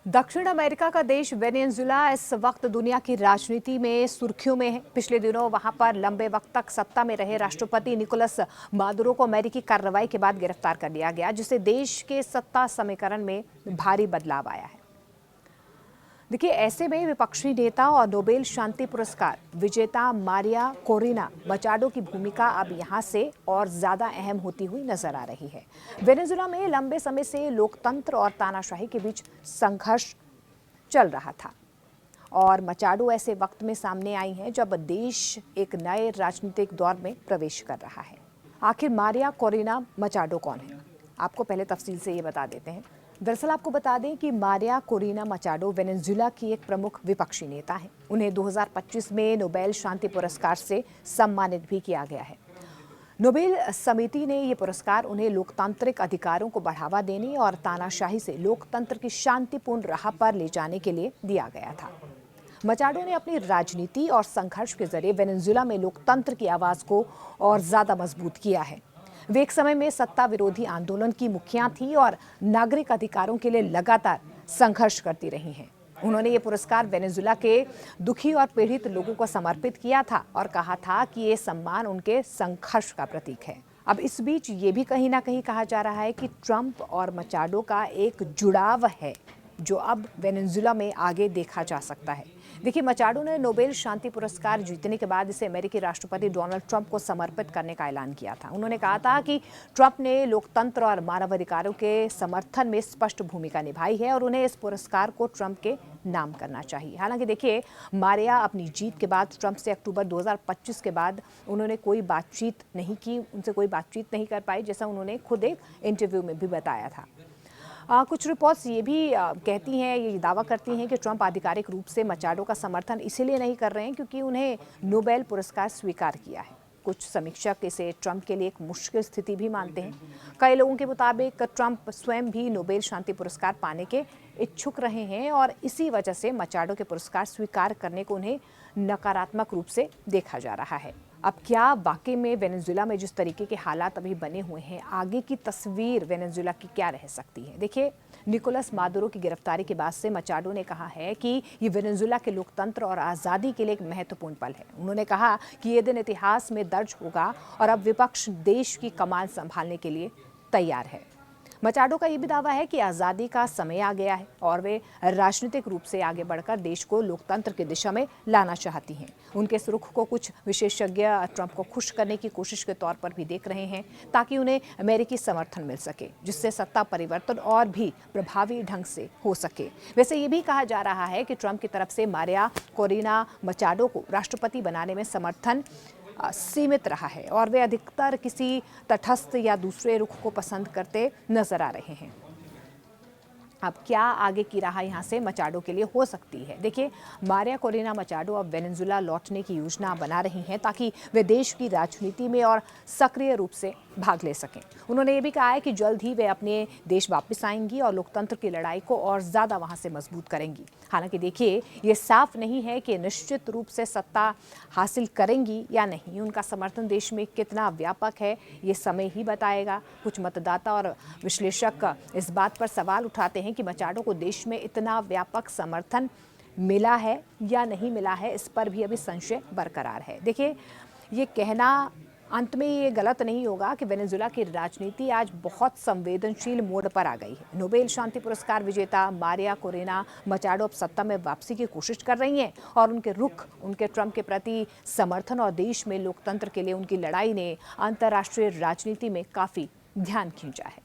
दक्षिण अमेरिका का देश वेनेजुला इस वक्त दुनिया की राजनीति में सुर्खियों में है। पिछले दिनों वहां पर लंबे वक्त तक सत्ता में रहे राष्ट्रपति निकोलस मादुरो को अमेरिकी कार्रवाई के बाद गिरफ्तार कर लिया गया, जिससे देश के सत्ता समीकरण में भारी बदलाव आया है। देखिए, ऐसे में विपक्षी नेता और नोबेल शांति पुरस्कार विजेता मारिया कोरिना मचाडो की भूमिका अब यहां से और ज्यादा अहम होती हुई नजर आ रही है। वेनेजुला में लंबे समय से लोकतंत्र और तानाशाही के बीच संघर्ष चल रहा था और मचाडो ऐसे वक्त में सामने आई हैं जब देश एक नए राजनीतिक दौर में प्रवेश कर रहा है। आखिर मारिया कोरिना मचाडो कौन है? आपको पहले तफसील से ये बता देते हैं। दरअसल आपको बता दें कि मारिया कोरिना मचाडो वेनेजुला की एक प्रमुख विपक्षी नेता हैं। उन्हें 2025 में नोबेल शांति पुरस्कार से सम्मानित भी किया गया है। नोबेल समिति ने ये पुरस्कार उन्हें लोकतांत्रिक अधिकारों को बढ़ावा देने और तानाशाही से लोकतंत्र की शांतिपूर्ण राह पर ले जाने के लिए दिया गया था। मचाडो ने अपनी राजनीति और संघर्ष के जरिए वेनेजुला में लोकतंत्र की आवाज को और ज्यादा मजबूत किया है। वे एक समय में सत्ता विरोधी आंदोलन की मुखिया थी और नागरिक अधिकारों के लिए लगातार संघर्ष करती रही हैं। उन्होंने ये पुरस्कार वेनेजुला के दुखी और पीड़ित लोगों को समर्पित किया था और कहा था कि ये सम्मान उनके संघर्ष का प्रतीक है। अब इस बीच ये भी कहीं ना कहीं कहा जा रहा है कि ट्रंप और मचाडो का एक जुड़ाव है, जो अब वेनेजुला में आगे देखा जा सकता है। देखिए, मचाडो ने नोबेल शांति पुरस्कार जीतने के बाद इसे अमेरिकी राष्ट्रपति डोनाल्ड ट्रंप को समर्पित करने का ऐलान किया था। उन्होंने कहा था कि ट्रंप ने लोकतंत्र और मानवाधिकारों के समर्थन में स्पष्ट भूमिका निभाई है और उन्हें इस पुरस्कार को ट्रंप के नाम करना चाहिए। हालांकि देखिए, मारिया अपनी जीत के बाद ट्रंप से अक्टूबर 2025 के बाद उन्होंने कोई बातचीत नहीं की, उनसे कोई बातचीत नहीं कर पाई, जैसा उन्होंने खुद एक इंटरव्यू में भी बताया था। कुछ रिपोर्ट्स ये भी कहती हैं, ये दावा करती हैं कि ट्रंप आधिकारिक रूप से मचाडो का समर्थन इसीलिए नहीं कर रहे हैं क्योंकि उन्हें नोबेल पुरस्कार स्वीकार किया है। कुछ समीक्षक इसे ट्रंप के लिए एक मुश्किल स्थिति भी मानते हैं। कई लोगों के मुताबिक ट्रंप स्वयं भी नोबेल शांति पुरस्कार पाने के इच्छुक रहे हैं और इसी वजह से मचाडो के पुरस्कार स्वीकार करने को उन्हें नकारात्मक रूप से देखा जा रहा है। अब क्या वाकई में वेनेजुला में जिस तरीके के हालात अभी बने हुए हैं, आगे की तस्वीर वेनेजुला की क्या रह सकती है? देखिए, निकोलस मादुरो की गिरफ्तारी के बाद से मचाडो ने कहा है कि ये वेनेजुला के लोकतंत्र और आज़ादी के लिए एक महत्वपूर्ण पल है। उन्होंने कहा कि ये दिन इतिहास में दर्ज होगा और अब विपक्ष देश की कमान संभालने के लिए तैयार है। मचाडो का ये भी दावा है कि आज़ादी का समय आ गया है और वे राजनीतिक रूप से आगे बढ़कर देश को लोकतंत्र की दिशा में लाना चाहती हैं। उनके इस रुख को कुछ विशेषज्ञ ट्रंप को खुश करने की कोशिश के तौर पर भी देख रहे हैं ताकि उन्हें अमेरिकी समर्थन मिल सके, जिससे सत्ता परिवर्तन और भी प्रभावी ढंग से हो सके। वैसे ये भी कहा जा रहा है कि ट्रंप की तरफ से मारिया कोरिना मचाडो को राष्ट्रपति बनाने में समर्थन सीमित रहा है और वे अधिकतर किसी तटस्थ या दूसरे रुख को पसंद करते नजर आ रहे हैं। अब क्या आगे की राह यहाँ से मचाडो के लिए हो सकती है? देखिए, मारिया कोरिना मचाडो अब वेनेजुला लौटने की योजना बना रही हैं ताकि वे देश की राजनीति में और सक्रिय रूप से भाग ले सकें। उन्होंने ये भी कहा है कि जल्द ही वे अपने देश वापस आएंगी और लोकतंत्र की लड़ाई को और ज़्यादा वहाँ से मजबूत करेंगी। हालांकि देखिए, ये साफ नहीं है कि निश्चित रूप से सत्ता हासिल करेंगी या नहीं। उनका समर्थन देश में कितना व्यापक है, ये समय ही बताएगा। कुछ मतदाता और विश्लेषक इस बात पर सवाल उठाते हैं कि मचाडो को देश में इतना व्यापक समर्थन मिला है या नहीं मिला है, इस पर भी अभी संशय बरकरार है। देखिए, ये कहना अंत में ये गलत नहीं होगा कि वेनेजुला की राजनीति आज बहुत संवेदनशील मोड़ पर आ गई है। नोबेल शांति पुरस्कार विजेता मारिया कोरिना मचाडो अब सत्ता में वापसी की कोशिश कर रही हैं और उनके रुख, उनके ट्रंप के प्रति समर्थन और देश में लोकतंत्र के लिए उनकी लड़ाई ने अंतर्राष्ट्रीय राजनीति में काफ़ी ध्यान खींचा है।